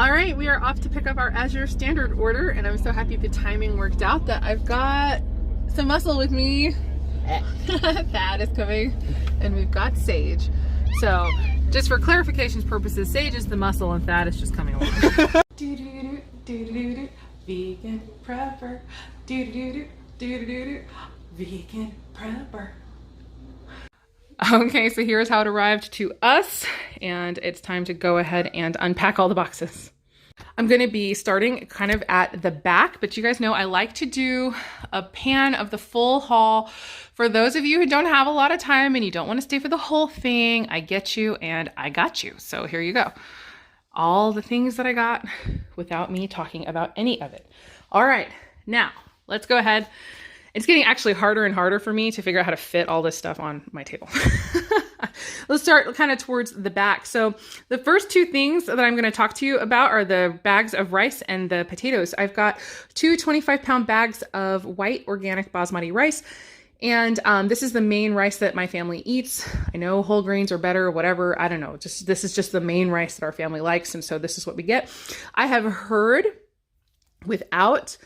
All right, we are off to pick up our Azure standard order, and I'm so happy the timing worked out that I've got some muscle with me. Thad is coming, and we've got Sage. So, just for clarification's purposes, Sage is the muscle and Thad is just coming along. Vegan prepper. Vegan prepper. Okay, so here's how it arrived to us, and it's time to go ahead and unpack all the boxes. I'm going to be starting kind of at the back, but you guys know I like to do a pan of the full haul. For those of you who don't have a lot of time and you don't want to stay for the whole thing, I get you and I got you. So here you go. All the things that I got without me talking about any of it. All right, now let's go ahead. It's getting actually harder and harder for me to figure out how to fit all this stuff on my table. Let's start kind of towards the back. So the first two things that I'm going to talk to you about are the bags of rice and the potatoes. I've got two 25-pound bags of white organic basmati rice. And this is the main rice that my family eats. I know whole grains are better or whatever. I don't know. This is just the main rice that our family likes. And so this is what we get. I have heard, without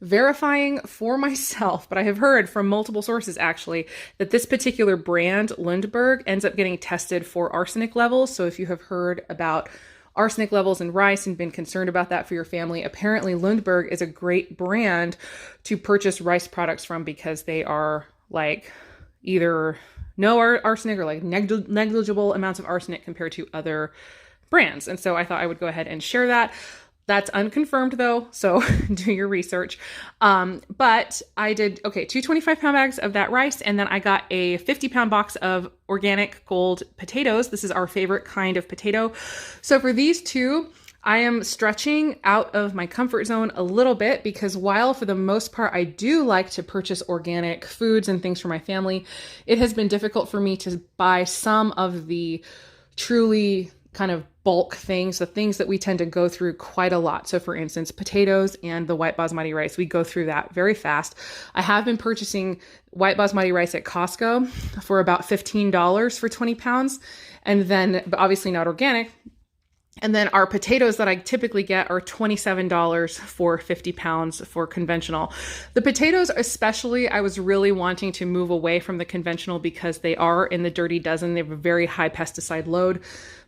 verifying for myself, but I have heard from multiple sources actually, that this particular brand, Lundberg, ends up getting tested for arsenic levels. So if you have heard about arsenic levels in rice and been concerned about that for your family, apparently Lundberg is a great brand to purchase rice products from because they are like either no arsenic or like negligible amounts of arsenic compared to other brands. And so I thought I would go ahead and share that. That's unconfirmed though, so do your research. But I did, two 25-pound bags of that rice, and then I got a 50-pound box of organic gold potatoes. This is our favorite kind of potato. So for these two, I am stretching out of my comfort zone a little bit because while for the most part I do like to purchase organic foods and things for my family, it has been difficult for me to buy some of the truly kind of bulk things, the things that we tend to go through quite a lot. So for instance, potatoes and the white basmati rice, we go through that very fast. I have been purchasing white basmati rice at Costco for about $15 for 20 pounds. And then, but obviously not organic. And then our potatoes that I typically get are $27 for 50 pounds for conventional. The potatoes especially, I was really wanting to move away from the conventional because they are in the dirty dozen. They have a very high pesticide load.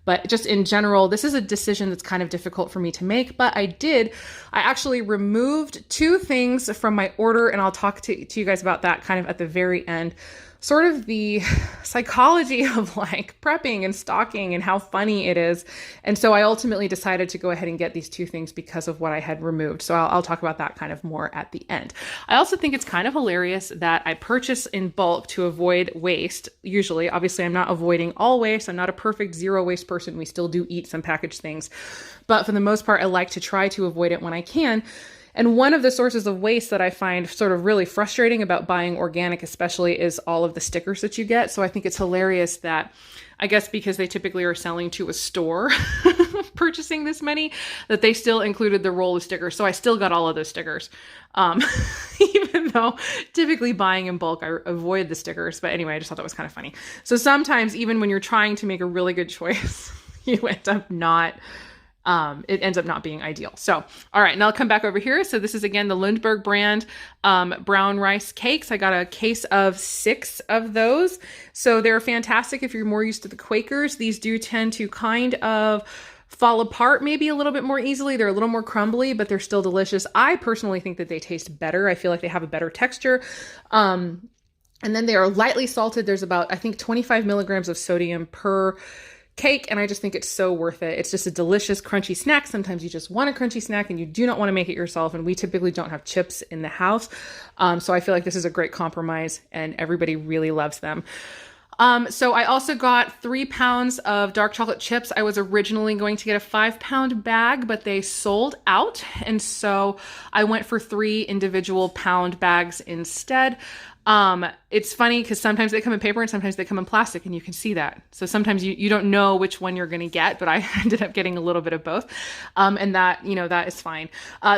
But just in general, this is a decision that's kind of difficult for me to make, but I actually removed two things from my order, and I'll talk to you guys about that kind of at the very end. Sort of the psychology of like prepping and stocking and how funny it is. And so I ultimately decided to go ahead and get these two things because of what I had removed. So I'll talk about that kind of more at the end. I also think it's kind of hilarious that I purchase in bulk to avoid waste. Usually, obviously I'm not avoiding all waste. I'm not a perfect zero waste person. We still do eat some packaged things, but for the most part, I like to try to avoid it when I can. And one of the sources of waste that I find sort of really frustrating about buying organic, especially, is all of the stickers that you get. So I think it's hilarious that, I guess because they typically are selling to a store, purchasing this many, that they still included the roll of stickers. So I still got all of those stickers. Even though typically buying in bulk, I avoid the stickers. But anyway, I just thought that was kind of funny. So sometimes even when you're trying to make a really good choice, you end up not... it ends up not being ideal. So, all right, now I'll come back over here. So this is again, the Lundberg brand, brown rice cakes. I got a case of 6 of those. So they're fantastic if you're more used to the Quakers. These do tend to kind of fall apart maybe a little bit more easily. They're a little more crumbly, but they're still delicious. I personally think that they taste better. I feel like they have a better texture. And then they are lightly salted. There's about, I think, 25 milligrams of sodium per cake, and I just think it's so worth it. It's just a delicious crunchy snack. Sometimes you just want a crunchy snack and you do not want to make it yourself, and we typically don't have chips in the house. So I feel like this is a great compromise and everybody really loves them. So I also got 3 pounds of dark chocolate chips. I was originally going to get a 5-pound bag, but they sold out. And so I went for 3 individual pound bags instead. It's funny because sometimes they come in paper and sometimes they come in plastic, and you can see that. So sometimes you don't know which one you're going to get, but I ended up getting a little bit of both. And that, that is fine.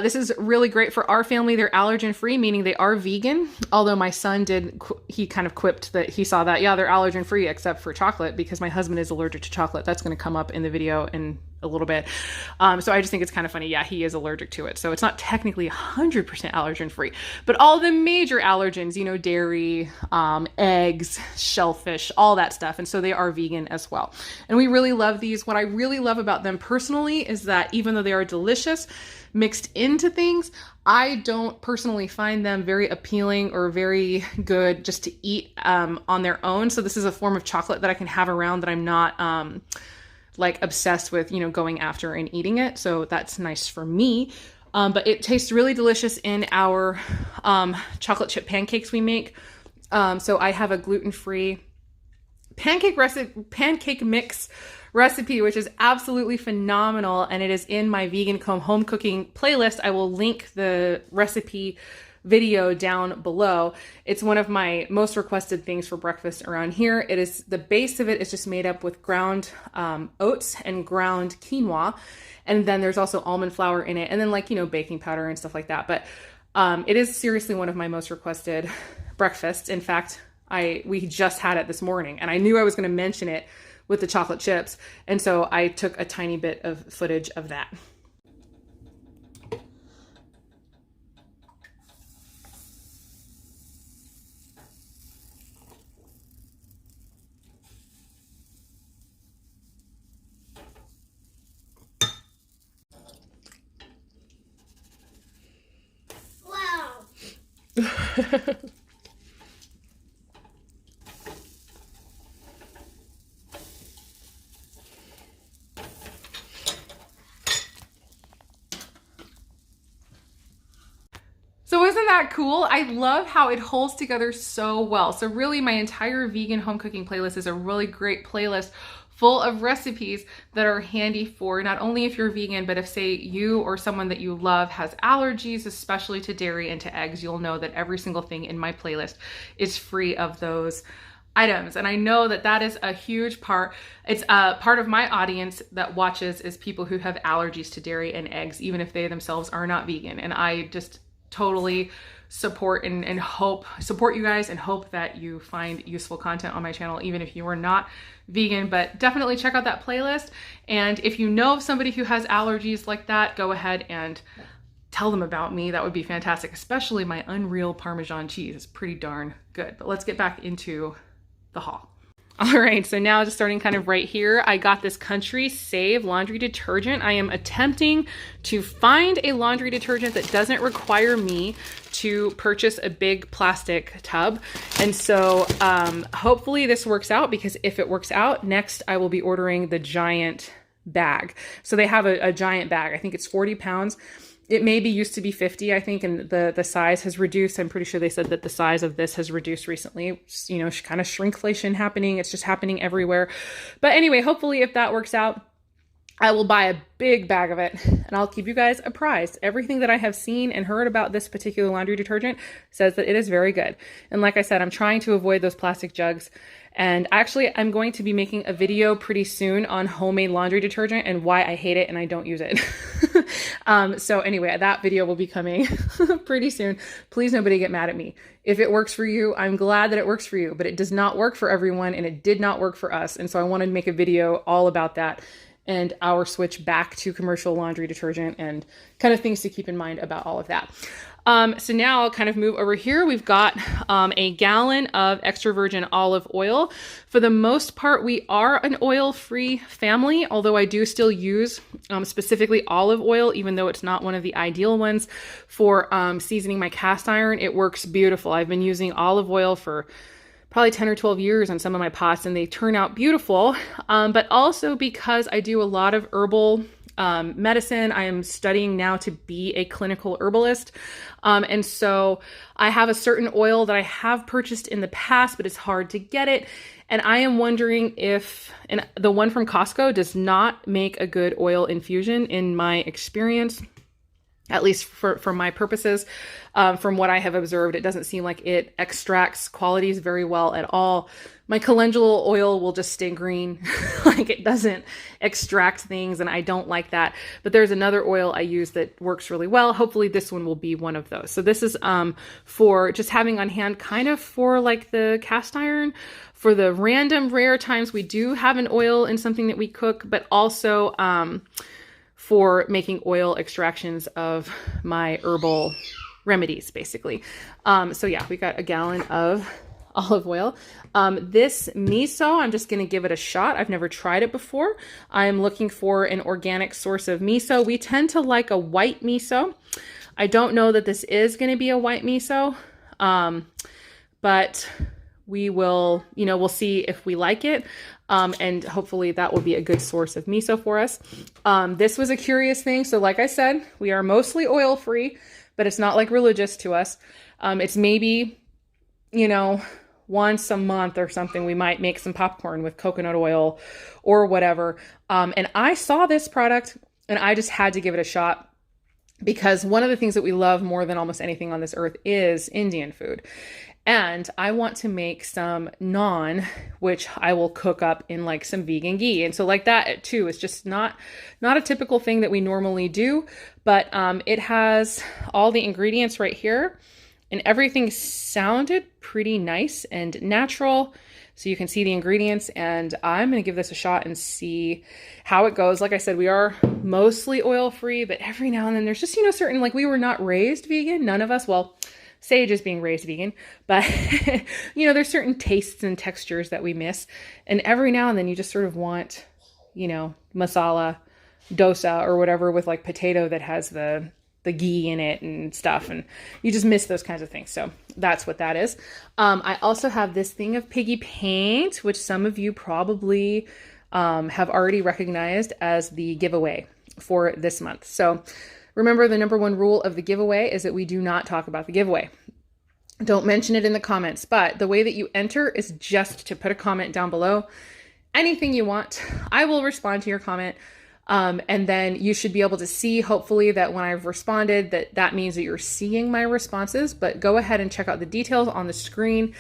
This is really great for our family. They're allergen free, meaning they are vegan. Although my son he kind of quipped that he saw that, yeah, they're allergen free except for chocolate, because my husband is allergic to chocolate. That's going to come up in the video in a little bit. So I just think it's kind of funny. Yeah, he is allergic to it. So it's not technically 100% allergen free, but all the major allergens, you know, dairy, eggs, shellfish, all that stuff. And so they are vegan as well. And we really love these. What I really love about them personally is that even though they are delicious, mixed into things, I don't personally find them very appealing or very good just to eat on their own. So this is a form of chocolate that I can have around that I'm not like obsessed with, you know, going after and eating it. So that's nice for me. But it tastes really delicious in our chocolate chip pancakes we make. So I have a gluten-free pancake mix recipe, which is absolutely phenomenal. And it is in my vegan home cooking playlist. I will link the recipe video down below. It's one of my most requested things for breakfast around here. It is, the base of it is just made up with ground oats and ground quinoa. And then there's also almond flour in it. And then, like, you know, baking powder and stuff like that. But it is seriously one of my most requested breakfasts. In fact, we just had it this morning, and I knew I was going to mention it with the chocolate chips. And so I took a tiny bit of footage of that. So isn't that cool? I love how it holds together so well. So really my entire vegan home cooking playlist is a really great playlist full of recipes that are handy for not only if you're vegan, but if, say, you or someone that you love has allergies, especially to dairy and to eggs, you'll know that every single thing in my playlist is free of those items. And I know that that is a huge part. It's a part of my audience that watches is people who have allergies to dairy and eggs, even if they themselves are not vegan. And I just totally support and support you guys and hope that you find useful content on my channel, even if you are not vegan. But definitely check out that playlist. And if you know of somebody who has allergies like that, go ahead and tell them about me. That would be fantastic, especially my Unreal Parmesan cheese. It's pretty darn good. But let's get back into the haul. All right, so now just starting kind of right here, I got this Country Save laundry detergent. I am attempting to find a laundry detergent that doesn't require me to purchase a big plastic tub. And so hopefully this works out, because if it works out, next I will be ordering the giant bag. So they have a giant bag. I think it's 40 pounds. It maybe used to be 50, I think, and the size has reduced. I'm pretty sure they said that the size of this has reduced recently. You know, kind of shrinkflation happening. It's just happening everywhere. But anyway, hopefully if that works out, I will buy a big bag of it and I'll keep you guys apprised. Everything that I have seen and heard about this particular laundry detergent says that it is very good. And like I said, I'm trying to avoid those plastic jugs. And actually, I'm going to be making a video pretty soon on homemade laundry detergent and why I hate it and I don't use it. So anyway, that video will be coming pretty soon. Please, nobody get mad at me. If it works for you, I'm glad that it works for you, but it does not work for everyone and it did not work for us. And so I wanted to make a video all about that and our switch back to commercial laundry detergent and kind of things to keep in mind about all of that. So now I'll kind of move over here. We've got a gallon of extra virgin olive oil. For the most part, we are an oil-free family, although I do still use specifically olive oil, even though it's not one of the ideal ones for seasoning my cast iron. It works beautiful. I've been using olive oil for probably 10 or 12 years on some of my pots, and they turn out beautiful. But also because I do a lot of herbal medicine. I am studying now to be a clinical herbalist. And so I have a certain oil that I have purchased in the past, but it's hard to get it. And I am wondering if, and the one from Costco does not make a good oil infusion in my experience. at least for my purposes. From what I have observed, it doesn't seem like it extracts qualities very well at all. My calendula oil will just stay green. Like it doesn't extract things, and I don't like that. But there's another oil I use that works really well. Hopefully this one will be one of those. So this is for just having on hand, kind of for like the cast iron. For the random rare times we do have an oil in something that we cook, but also for making oil extractions of my herbal remedies, basically. So yeah, we got a gallon of olive oil. This miso, I'm just going to give it a shot. I've never tried it before. I'm looking for an organic source of miso. We tend to like a white miso. I don't know that this is going to be a white miso, but we will, we'll see if we like it. And hopefully that will be a good source of miso for us. This was a curious thing. So like I said, we are mostly oil-free, but it's not like religious to us. It's maybe, once a month or something, we might make some popcorn with coconut oil or whatever. And I saw this product and I just had to give it a shot, because one of the things that we love more than almost anything on this earth is Indian food. And I want to make some naan, which I will cook up in like some vegan ghee. And so like that too, is just not a typical thing that we normally do, but it has all the ingredients right here, and everything sounded pretty nice and natural. So you can see the ingredients, and I'm going to give this a shot and see how it goes. Like I said, we are mostly oil-free, but every now and then there's just, certain, like we were not raised vegan. None of us, well, Sage is being raised vegan, but there's certain tastes and textures that we miss. And every now and then you just sort of want, masala dosa or whatever with like potato that has the ghee in it and stuff. And you just miss those kinds of things. So that's what that is. I also have this thing of piggy paint, which some of you probably have already recognized as the giveaway for this month. So remember, the number one rule of the giveaway is that we do not talk about the giveaway. Don't mention it in the comments, but the way that you enter is just to put a comment down below. Anything you want, I will respond to your comment. And then you should be able to see, hopefully, that when I've responded, that means that you're seeing my responses. But go ahead and check out the details on the screen.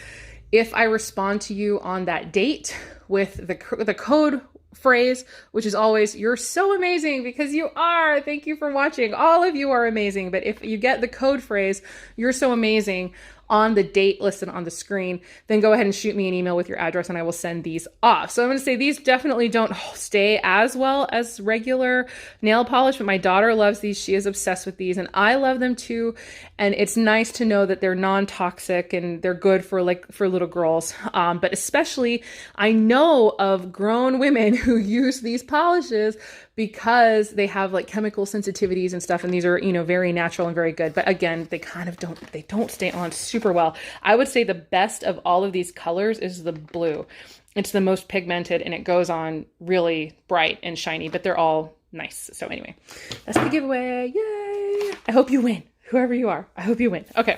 If I respond to you on that date with the code phrase, which is always, "You're so amazing," because you are. Thank you for watching. All of you are amazing. But if you get the code phrase, "You're so amazing," on the date listed on the screen, then go ahead and shoot me an email with your address and I will send these off. So I'm going to say these definitely don't stay as well as regular nail polish, but my daughter loves these. She is obsessed with these and I love them too. And it's nice to know that they're non-toxic and they're good for little girls. But especially I know of grown women who use these polishes because they have like chemical sensitivities and stuff. And these are, very natural and very good. But again, they don't stay on super well. I would say the best of all of these colors is the blue. It's the most pigmented and it goes on really bright and shiny, but they're all nice. So anyway, that's the giveaway. Yay. I hope you win. Whoever you are, I hope you win. Okay.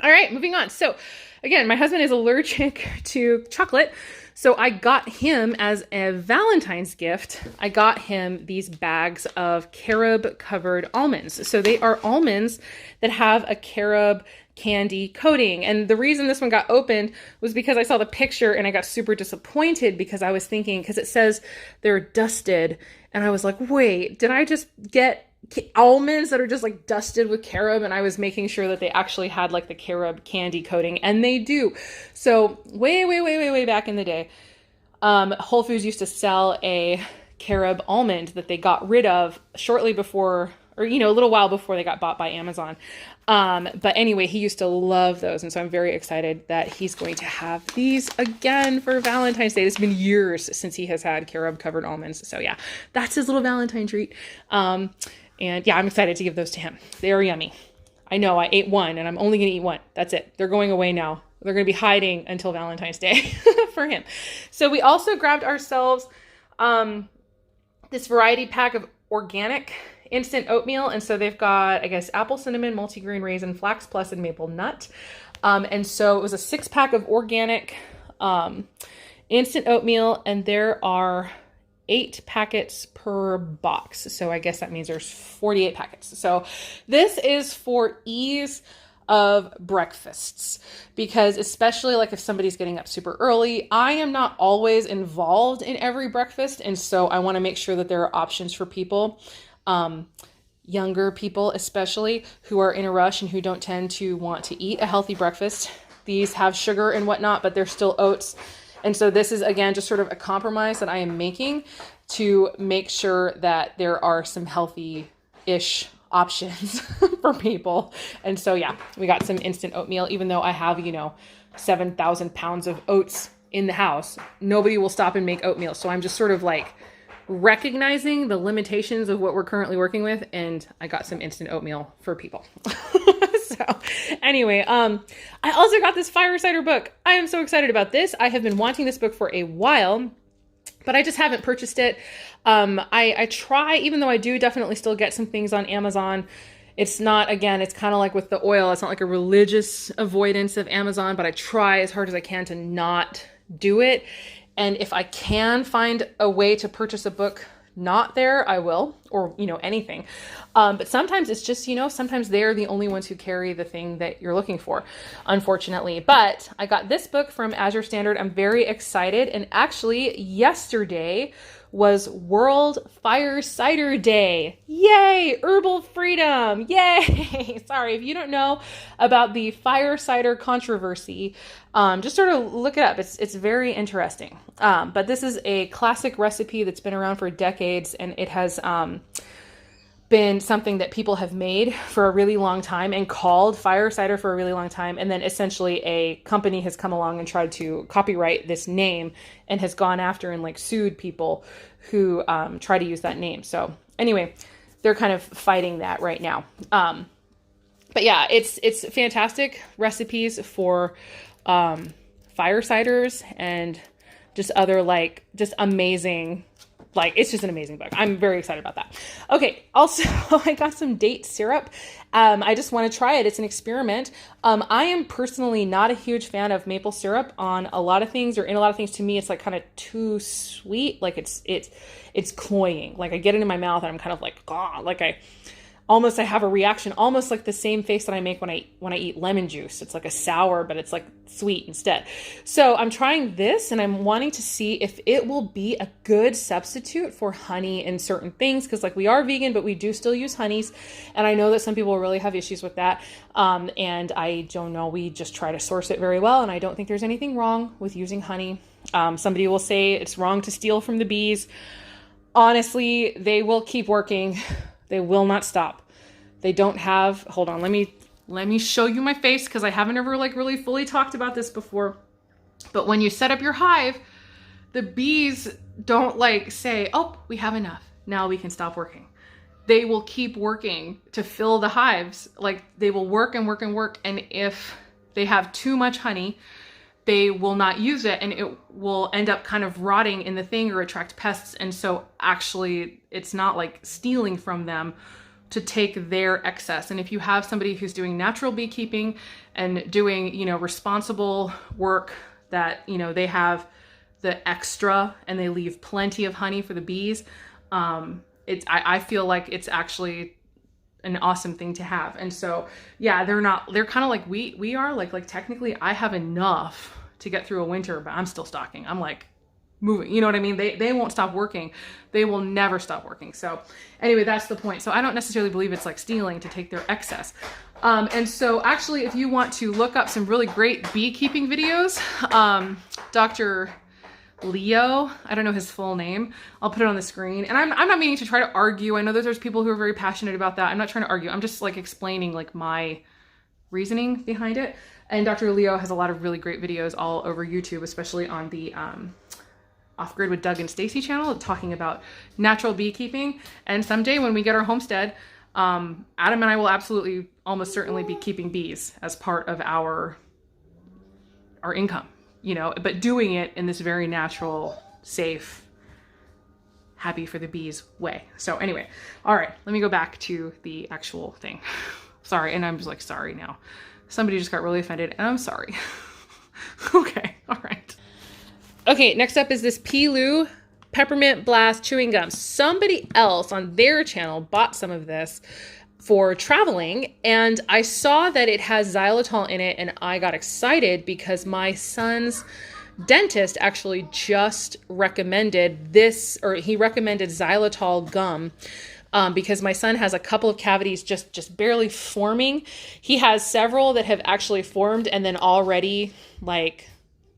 All right, moving on. So again, my husband is allergic to chocolate. So I got him as a Valentine's gift, I got him these bags of carob covered almonds. So they are almonds that have a carob candy coating. And the reason this one got opened was because I saw the picture and I got super disappointed because I was thinking, because it says they're dusted. And I was like, wait, did I just get almonds that are just like dusted with carob? And I was making sure that they actually had like the carob candy coating, and they do. So way back in the day, Whole Foods used to sell a carob almond that they got rid of shortly before, or a little while before they got bought by Amazon. But anyway, he used to love those. And so I'm very excited that he's going to have these again for Valentine's Day. It's been years since he has had carob covered almonds. So yeah, that's his little Valentine treat. And yeah, I'm excited to give those to him. They are yummy. I know I ate one and I'm only going to eat one. That's it. They're going away now. They're going to be hiding until Valentine's Day for him. So we also grabbed ourselves this variety pack of organic instant oatmeal. And so they've got, I guess, apple, cinnamon, multigrain raisin, flax plus, and maple nut. And so it was a 6-pack of organic instant oatmeal. And there are 8 packets per box. So I guess that means there's 48 packets. So this is for ease of breakfasts, because especially like if somebody's getting up super early, I am not always involved in every breakfast. And so I want to make sure that there are options for people, younger people, especially who are in a rush and who don't tend to want to eat a healthy breakfast. These have sugar and whatnot, but they're still oats. And so this is, again, just sort of a compromise that I am making to make sure that there are some healthy-ish options for people. And so, yeah, we got some instant oatmeal, even though I have, 7,000 pounds of oats in the house. Nobody will stop and make oatmeal. So I'm just sort of like recognizing the limitations of what we're currently working with. And I got some instant oatmeal for people. So anyway, I also got this fire cider book. I am so excited about this. I have been wanting this book for a while, but I just haven't purchased it. I try, even though I do definitely still get some things on Amazon. It's not, again, it's kind of like with the oil. It's not like a religious avoidance of Amazon, but I try as hard as I can to not do it. And if I can find a way to purchase a book not there, I will, or, anything. But sometimes it's just, sometimes they're the only ones who carry the thing that you're looking for, unfortunately. But I got this book from Azure Standard. I'm very excited. And actually yesterday was World Fire Cider Day. Yay! Herbal freedom. Yay! Sorry, if you don't know about the fire cider controversy, just sort of look it up. It's very interesting. But this is a classic recipe that's been around for decades, and it has been something that people have made for a really long time and called fire cider for a really long time. And then essentially a company has come along and tried to copyright this name and has gone after and sued people who try to use that name. So anyway, they're kind of fighting that right now. But yeah, it's fantastic recipes for fire ciders and just other just amazing. It's just an amazing book. I'm very excited about that. Okay. Also, I got some date syrup. I just want to try it. It's an experiment. I am personally not a huge fan of maple syrup on a lot of things, or in a lot of things. To me, it's kind of too sweet. It's cloying. I get it in my mouth and I'm kind of I have a reaction, almost like the same face that I make when I eat lemon juice. It's like a sour, but it's sweet instead. So I'm trying this and I'm wanting to see if it will be a good substitute for honey in certain things. Cause we are vegan, but we do still use honeys. And I know that some people really have issues with that. And I don't know, we just try to source it very well. And I don't think there's anything wrong with using honey. Somebody will say it's wrong to steal from the bees. Honestly, they will keep working. They will not stop. They don't have, hold on, let me show you my face, because I haven't ever really fully talked about this before. But when you set up your hive, the bees don't say, oh, we have enough, now we can stop working. They will keep working to fill the hives. They will work and work and work. And if they have too much honey, they will not use it, and it will end up kind of rotting in the thing or attract pests. And so actually it's not stealing from them to take their excess. And if you have somebody who's doing natural beekeeping and doing, responsible work, that, they have the extra and they leave plenty of honey for the bees, I feel like it's actually an awesome thing to have. And so, yeah, they're kind of like we are, technically I have enough to get through a winter, but I'm still stocking. I'm moving, you know what I mean? They won't stop working. They will never stop working. So anyway, that's the point. So I don't necessarily believe it's stealing to take their excess. And so actually, if you want to look up some really great beekeeping videos, Dr. Leo, I don't know his full name. I'll put it on the screen. And I'm not meaning to try to argue. I know that there's people who are very passionate about that. I'm not trying to argue. I'm just explaining my reasoning behind it. And Dr. Leo has a lot of really great videos all over YouTube, especially on the Off Grid with Doug and Stacy channel, talking about natural beekeeping. And someday when we get our homestead, Adam and I will absolutely, almost certainly be keeping bees as part of our income, but doing it in this very natural, safe, happy for the bees way. So anyway, all right, let me go back to the actual thing. Sorry. And I'm just sorry now. Somebody just got really offended and I'm sorry. Okay. All right. Okay. Next up is this Pilu Peppermint Blast chewing gum. Somebody else on their channel bought some of this for traveling, and I saw that it has xylitol in it, and I got excited because my son's dentist actually just recommended this, or he recommended Xylitol Gum, because my son has a couple of cavities just barely forming. He has several that have actually formed and then already, like,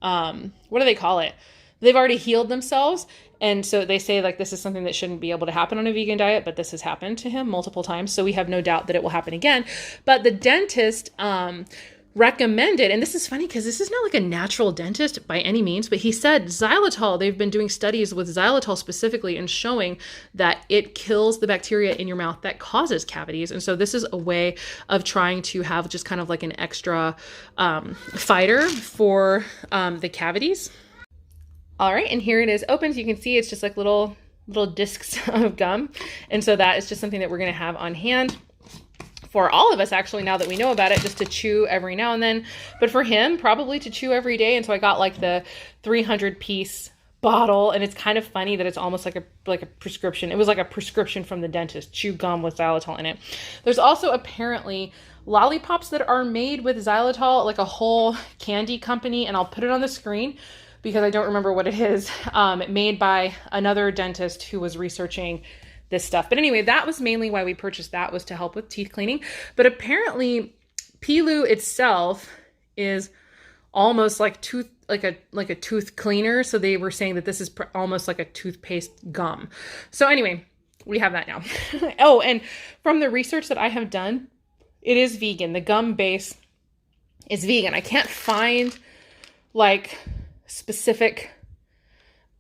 what do they call it? They've already healed themselves. And so they say, like, this is something that shouldn't be able to happen on a vegan diet, but this has happened to him multiple times. So we have no doubt that it will happen again. But the dentist recommended, and this is funny because this is not like a natural dentist by any means, but he said xylitol, they've been doing studies with xylitol specifically and showing that it kills the bacteria in your mouth that causes cavities. And so this is a way of trying to have just kind of like an extra fighter for the cavities. All right, and here it is open. So you can see it's just like little discs of gum. And so that is just something that we're going to have on hand for all of us, actually, now that we know about it, just to chew every now and then. But for him, probably to chew every day. And so I got like the 300-piece bottle, and it's kind of funny that it's almost like a prescription. It was like a prescription from the dentist, chew gum with xylitol in it. There's also apparently lollipops that are made with xylitol, like a whole candy company, and I'll put it on the screen because I don't remember what it is, made by another dentist who was researching this stuff. But anyway, that was mainly why we purchased that, was to help with teeth cleaning. But apparently Pilu itself is almost like a tooth cleaner. So they were saying that this is almost like a toothpaste gum. So anyway, we have that now. Oh, and from the research that I have done, it is vegan. The gum base is vegan. I can't find like specific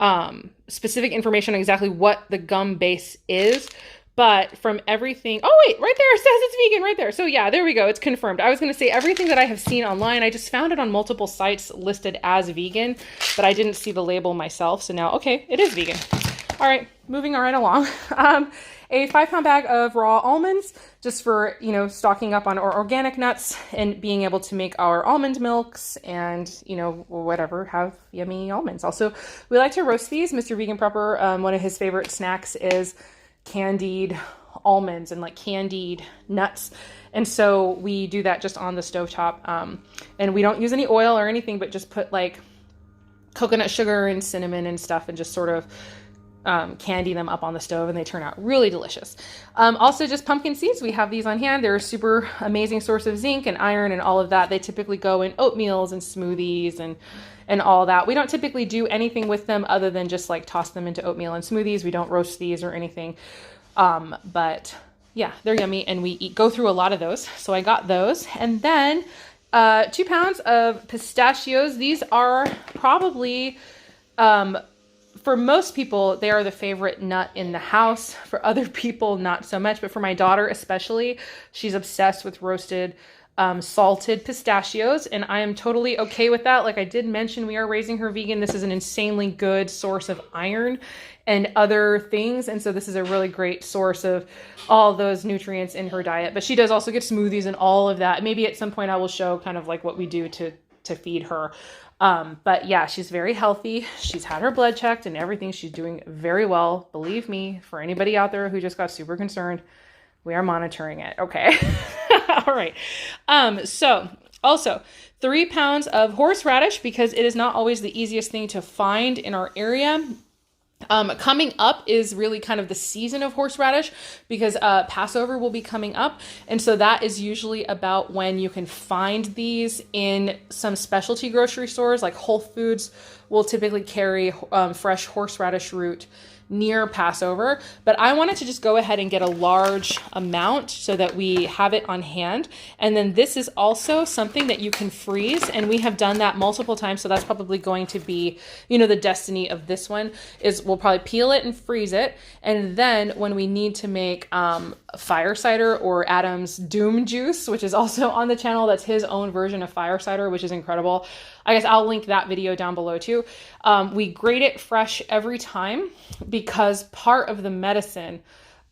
information on exactly what the gum base is, but from everything, oh wait, right there, it says it's vegan right there. So yeah, there we go. It's confirmed. I was going to say everything that I have seen online, I just found it on multiple sites listed as vegan, but I didn't see the label myself. So now, okay, it is vegan. All right, moving right along. A 5-pound bag of raw almonds, just for, you know, stocking up on our organic nuts and being able to make our almond milks and, you know, whatever, have yummy almonds. Also, we like to roast these. Mr. Vegan Prepper, one of his favorite snacks is candied almonds and like candied nuts. And so we do that just on the stovetop. And we don't use any oil or anything, but just put like coconut sugar and cinnamon and stuff and just sort of candy them up on the stove, and they turn out really delicious. Also just pumpkin seeds. We have these on hand. They're a super amazing source of zinc and iron and all of that. They typically go in oatmeals and smoothies and all that. We don't typically do anything with them other than just like toss them into oatmeal and smoothies. We don't roast these or anything. But yeah, they're yummy, and we go through a lot of those. So I got those. And then 2 pounds of pistachios. These are probably, for most people, they are the favorite nut in the house. For other people, not so much. But for my daughter especially, she's obsessed with roasted, salted pistachios. And I am totally okay with that. Like I did mention, we are raising her vegan. This is an insanely good source of iron and other things. And so this is a really great source of all those nutrients in her diet. But she does also get smoothies and all of that. Maybe at some point I will show kind of like what we do to feed her. But yeah, she's very healthy. She's had her blood checked and everything. She's doing very well. Believe me, for anybody out there who just got super concerned, we are monitoring it. Okay. All right. So also 3 pounds of horseradish, because it is not always the easiest thing to find in our area. Coming up is really kind of the season of horseradish, because Passover will be coming up. And so that is usually about when you can find these in some specialty grocery stores, like Whole Foods will typically carry fresh horseradish root near Passover. But I wanted to just go ahead and get a large amount so that we have it on hand. And then this is also something that you can freeze, and we have done that multiple times. So that's probably going to be, you know, the destiny of this one is we'll probably peel it and freeze it. And then when we need to make fire cider or Adam's Doom Juice, which is also on the channel, that's his own version of fire cider, which is incredible. I guess I'll link that video down below too. We grate it fresh every time, because part of the medicine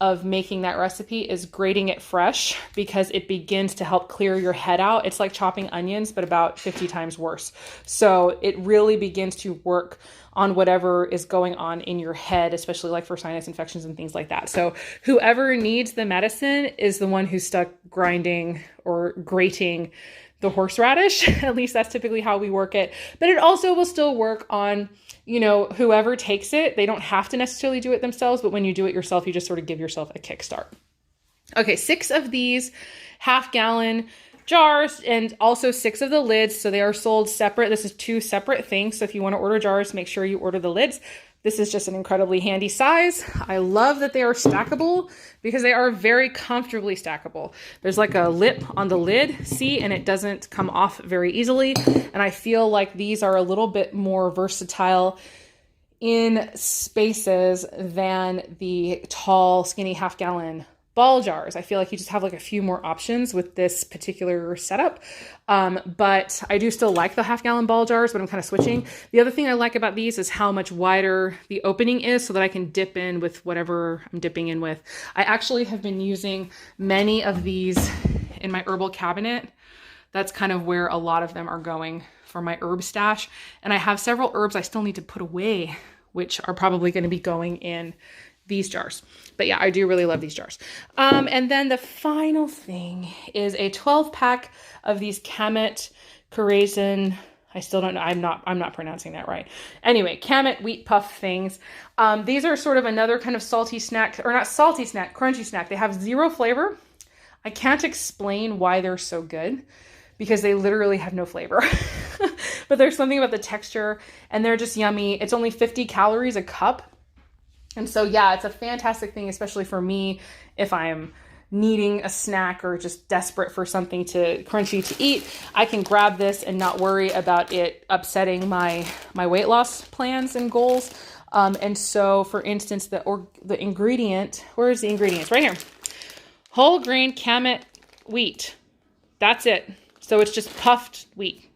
of making that recipe is grating it fresh, because it begins to help clear your head out. It's like chopping onions, but about 50 times worse. So it really begins to work on whatever is going on in your head, especially like for sinus infections and things like that. So whoever needs the medicine is the one who's stuck grinding or grating the horseradish. At least that's typically how we work it. But it also will still work on, you know, whoever takes it. They don't have to necessarily do it themselves, but when you do it yourself, you just sort of give yourself a kickstart. Okay, 6 of these half-gallon jars, and also 6 of the lids. So they are sold separate. This is 2 separate things. So if you want to order jars, make sure you order the lids. This is just an incredibly handy size. I love that they are stackable, because they are very comfortably stackable. There's like a lip on the lid, see, and it doesn't come off very easily. And I feel like these are a little bit more versatile in spaces than the tall, skinny half-gallon ball jars. I feel like you just have like a few more options with this particular setup. But I do still like the half-gallon ball jars, but I'm kind of switching. The other thing I like about these is how much wider the opening is, so that I can dip in with whatever I'm dipping in with. I actually have been using many of these in my herbal cabinet. That's kind of where a lot of them are going for my herb stash. And I have several herbs I still need to put away, which are probably going to be going in these jars. But yeah, I do really love these jars. And then the final thing is a 12-pack of these Camet Raisin. I still don't know. I'm not pronouncing that right. Anyway, Camet wheat puff things. These are sort of another kind of salty snack, or not salty snack, crunchy snack. They have 0 flavor. I can't explain why they're so good, because they literally have no flavor. But there's something about the texture, and they're just yummy. It's only 50 calories a cup. And so, yeah, it's a fantastic thing, especially for me if I'm needing a snack or just desperate for something crunchy to eat. I can grab this and not worry about it upsetting my weight loss plans and goals. And so, for instance, the ingredient, where's the ingredients? Right here. Whole grain Camet wheat. That's it. So it's just puffed wheat,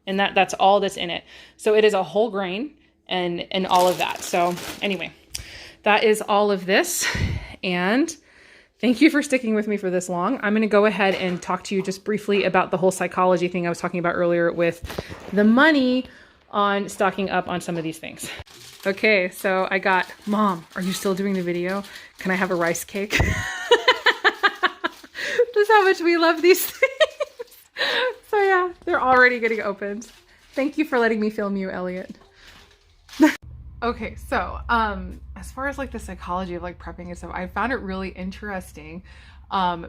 and that's all that's in it. So it is a whole grain and all of that. So anyway, that is all of this, and thank you for sticking with me for this long. I'm going to go ahead and talk to you just briefly about the whole psychology thing I was talking about earlier with the money on stocking up on some of these things. Okay, so I got, Mom, are you still doing the video? Can I have a rice cake? That's how much we love these things. So yeah, they're already getting opened. Thank you for letting me film you, Elliot. Okay, so as far as like the psychology of like prepping and stuff, I found it really interesting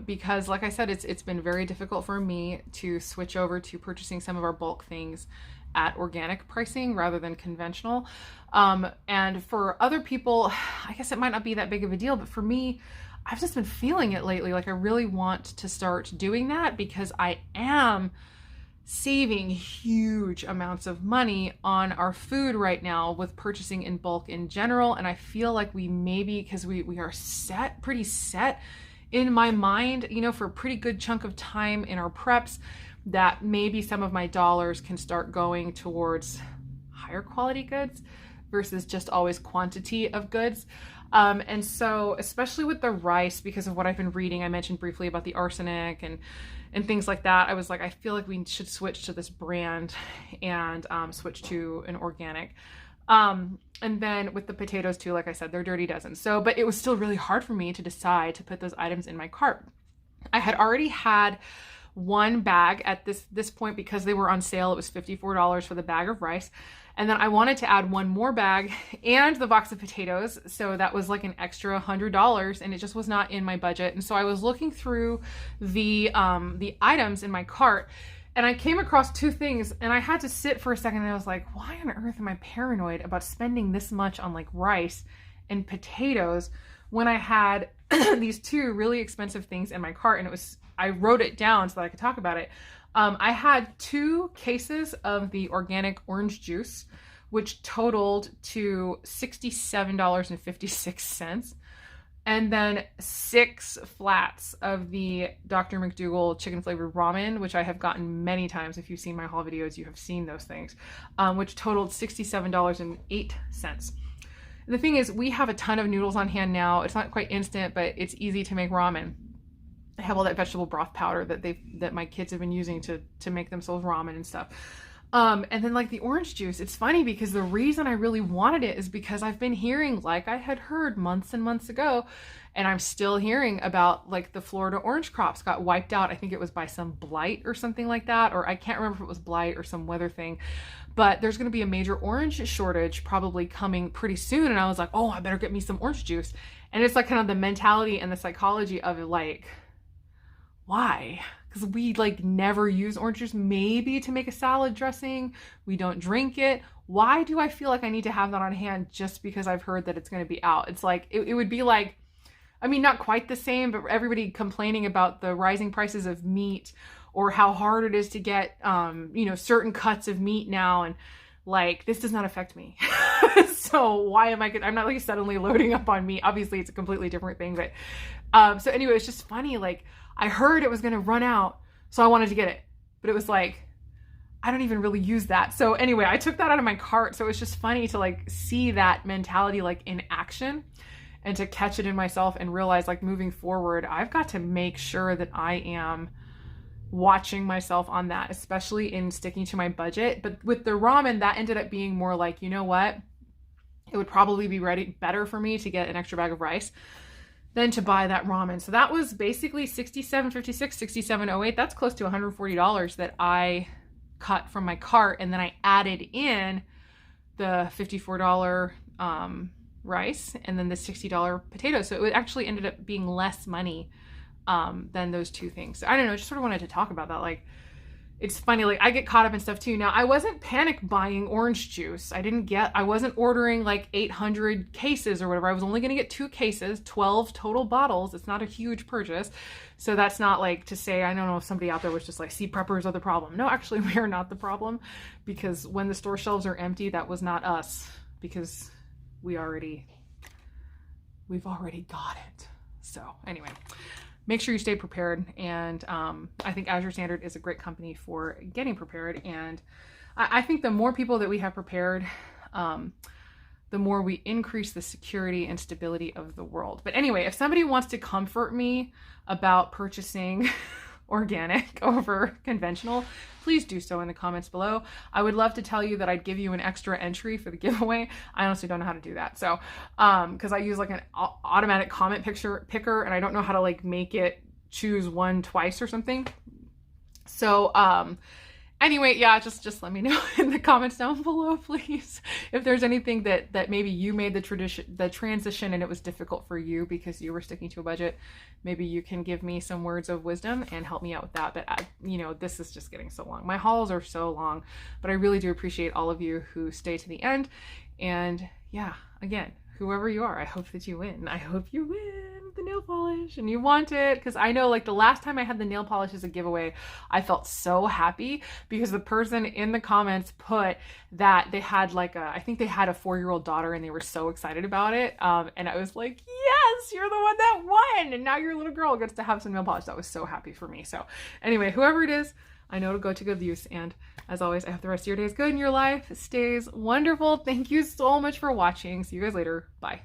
because like I said, it's been very difficult for me to switch over to purchasing some of our bulk things at organic pricing rather than conventional. And for other people, I guess it might not be that big of a deal, but for me, I've just been feeling it lately. Like I really want to start doing that because I am saving huge amounts of money on our food right now with purchasing in bulk in general. And I feel like we maybe, because we are pretty set in my mind, you know, for a pretty good chunk of time in our preps, that maybe some of my dollars can start going towards higher quality goods versus just always quantity of goods. And so, especially with the rice, because of what I've been reading, I mentioned briefly about the arsenic and things like that. I was like, I feel like we should switch to this brand and switch to an organic. And then with the potatoes too, like I said, they're dirty dozen. So, but it was still really hard for me to decide to put those items in my cart. I had already had one bag at this point because they were on sale. It was $54 for the bag of rice. And then I wanted to add one more bag and the box of potatoes. So that was like an extra $100 and it just was not in my budget. And so I was looking through the items in my cart and I came across two things and I had to sit for a second and I was like, why on earth am I paranoid about spending this much on like rice and potatoes when I had these two really expensive things in my cart? And I wrote it down so that I could talk about it. I had 2 cases of the organic orange juice, which totaled to $67.56. And then 6 flats of the Dr. McDougall chicken flavored ramen, which I have gotten many times. If you've seen my haul videos, you have seen those things, which totaled $67.08. The thing is, we have a ton of noodles on hand now. It's not quite instant, but it's easy to make ramen. I have all that vegetable broth powder that my kids have been using to make themselves ramen and stuff. And then like the orange juice, it's funny because the reason I really wanted it is because I've been hearing, like I had heard months and months ago, and I'm still hearing about like the Florida orange crops got wiped out. I think it was by some blight or something like that, or I can't remember if it was blight or some weather thing, but there's going to be a major orange shortage probably coming pretty soon. And I was like, oh, I better get me some orange juice. And it's like kind of the mentality and the psychology of it, like, why? Because we like never use orange juice, maybe to make a salad dressing. We don't drink it. Why do I feel like I need to have that on hand just because I've heard that it's going to be out? It's like, it would be like, I mean, not quite the same, but everybody complaining about the rising prices of meat or how hard it is to get, you know, certain cuts of meat now. And like, this does not affect me. So why am I'm not like suddenly loading up on meat. Obviously it's a completely different thing, but, so anyway, it's just funny. Like I heard it was going to run out, so I wanted to get it, but it was like, I don't even really use that. So anyway, I took that out of my cart. So it was just funny to like see that mentality, like in action, and to catch it in myself and realize like moving forward, I've got to make sure that I am watching myself on that, especially in sticking to my budget. But with the ramen, that ended up being more like, you know what? It would probably be better for me to get an extra bag of rice than to buy that ramen. So that was basically $67.56, $67.08. That's close to $140 that I cut from my cart. And then I added in the $54 rice and then the $60 potatoes. So it actually ended up being less money than those two things. So I don't know, I just sort of wanted to talk about that. Like, it's funny, like I get caught up in stuff too. Now I wasn't panic buying orange juice. I wasn't ordering like 800 cases or whatever. I was only going to get 2 cases, 12 total bottles. It's not a huge purchase. So that's not like to say, I don't know if somebody out there was just like, see, preppers are the problem. No, actually we are not the problem, because when the store shelves are empty, that was not us, because we've already got it. So anyway, make sure you stay prepared. And I think Azure Standard is a great company for getting prepared. And I think the more people that we have prepared, the more we increase the security and stability of the world. But anyway, if somebody wants to comfort me about purchasing organic over conventional, please do so in the comments below. I would love to tell you that I'd give you an extra entry for the giveaway. I honestly don't know how to do that. So, because I use like an automatic comment picker, and I don't know how to like make it choose one twice or something. So, anyway, yeah, just let me know in the comments down below, please. If there's anything that maybe you made the transition and it was difficult for you because you were sticking to a budget, maybe you can give me some words of wisdom and help me out with that. But you know, this is just getting so long. My hauls are so long, but I really do appreciate all of you who stay to the end. And yeah, again, whoever you are, I hope that you win. I hope you win the nail polish and you want it, because I know like the last time I had the nail polish as a giveaway, I felt so happy because the person in the comments put that they had like I think they had a 4-year-old daughter and they were so excited about it. And I was like, yes, you're the one that won. And now your little girl gets to have some nail polish. That was so happy for me. So anyway, whoever it is, I know it'll go to good use. And as always, I hope the rest of your day is good and your life stays wonderful. Thank you so much for watching. See you guys later. Bye.